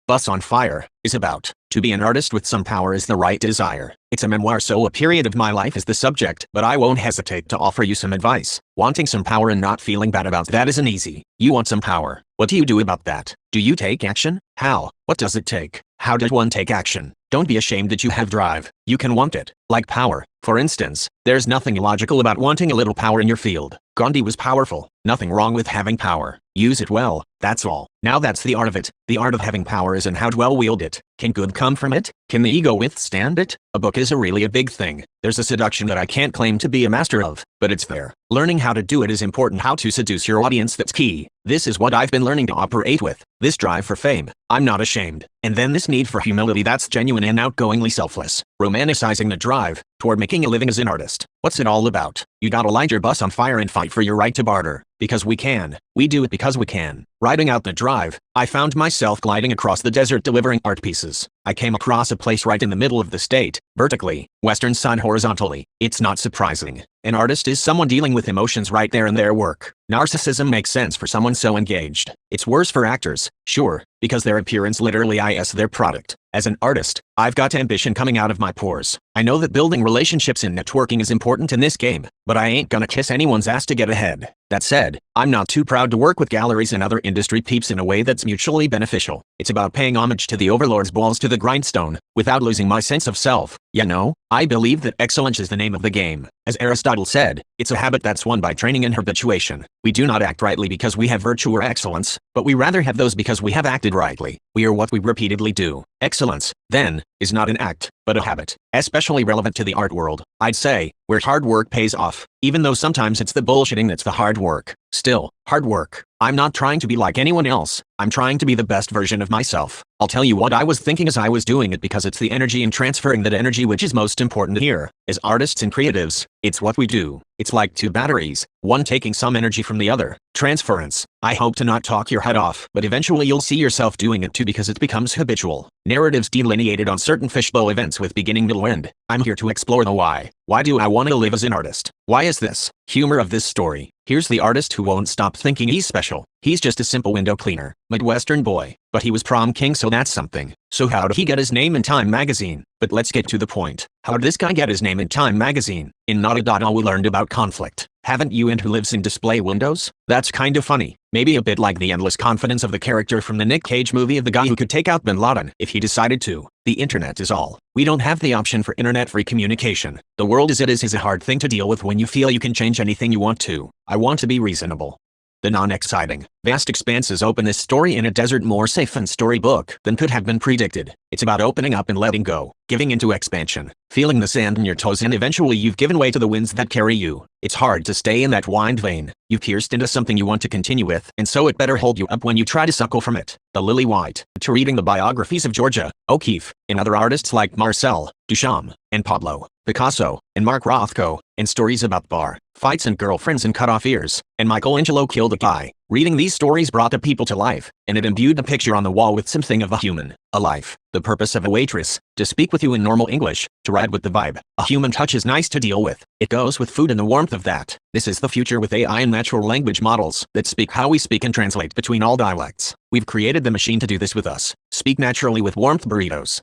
Bus on Fire is about. To be an artist with some power is the right desire. It's a memoir, so a period of my life is the subject, but I won't hesitate to offer you some advice. Wanting some power and not feeling bad about that isn't easy. You want some power. What do you do about that? Do you take action? How? What does it take? How does one take action? Don't be ashamed that you have drive. You can want it. Like power, for instance. There's nothing illogical about wanting a little power in your field. Gandhi was powerful. Nothing wrong with having power. Use it well, that's all. Now that's the art of it. The art of having power is in how to well wield it. Can good come from it? Can the ego withstand it? A book is really a big thing. There's a seduction that I can't claim to be a master of, but it's there. Learning how to do it is important. How to seduce your audience, that's key. This is what I've been learning to operate with. This drive for fame, I'm not ashamed. And then this need for humility that's genuine and outgoingly selfless. Romanticizing the drive toward making a living as an artist. What's it all about? You gotta light your bus on fire and fight for your right to barter. Because we can. We do it because we can. Riding out the drive, I found myself gliding across the desert delivering art pieces. I came across a place right in the middle of the state, vertically, western side horizontally. It's not surprising. An artist is someone dealing with emotions right there in their work. Narcissism makes sense for someone so engaged. It's worse for actors, sure, because their appearance literally is their product. As an artist, I've got ambition coming out of my pores. I know that building relationships and networking is important in this game, but I ain't gonna kiss anyone's ass to get ahead. That said, I'm not too proud to work with galleries and other industry peeps in a way that's mutually beneficial. It's about paying homage to the overlord's balls to the grindstone, without losing my sense of self. You know, I believe that excellence is the name of the game. As Aristotle said, it's a habit that's won by training and habituation. We do not act rightly because we have virtue or excellence, but we rather have those because we have acted rightly. We are what we repeatedly do. Excellence, then, is not an act, but a habit. Especially relevant to the art world, I'd say, where hard work pays off, even though sometimes it's the bullshitting that's the hard work. Still, hard work. I'm not trying to be like anyone else. I'm trying to be the best version of myself. I'll tell you what I was thinking as I was doing it, because it's the energy and transferring that energy which is most important here. As artists and creatives, it's what we do. It's like two batteries, one taking some energy from the other. Transference. I hope to not talk your head off, but eventually you'll see yourself doing it too, because it becomes habitual. Narratives delineated on certain fishbowl events with beginning, middle, end. I'm here to explore the why. Why do I want to live as an artist? Why is this? Humor of this story. Here's the artist who won't stop thinking he's special. He's just a simple window cleaner, Midwestern boy, but he was prom king, so that's something. So how did he get his name in Time magazine? But let's get to the point. How did this guy get his name in Time magazine? In Not a All we learned about conflict. Haven't you? And who lives in display windows? That's kind of funny. Maybe a bit like the endless confidence of the character from the Nick Cage movie of the guy who could take out Bin Laden if he decided to. The internet is all. We don't have the option for internet-free communication. The world as it is a hard thing to deal with when you feel you can change anything you want to. I want to be reasonable. The non-exciting, vast expanses open this story in a desert more safe and storybook than could have been predicted. It's about opening up and letting go, giving into expansion, feeling the sand in your toes, and eventually you've given way to the winds that carry you. It's hard to stay in that wind vein. You've pierced into something you want to continue with, and so it better hold you up when you try to suckle from it. The Lily White. To reading the biographies of Georgia O'Keeffe, and other artists like Marcel Duchamp, and Pablo Picasso, and Mark Rothko, and stories about bar fights and girlfriends and cut off ears, and Michelangelo killed a guy. Reading these stories brought the people to life, and it imbued a picture on the wall with something of a human, a life. The purpose of a waitress, to speak with you in normal English, to ride with the vibe. A human touch is nice to deal with. It goes with food and the warmth of that. This is the future with AI and natural language models that speak how we speak and translate between all dialects. We've created the machine to do this with us. Speak naturally with warmth burritos.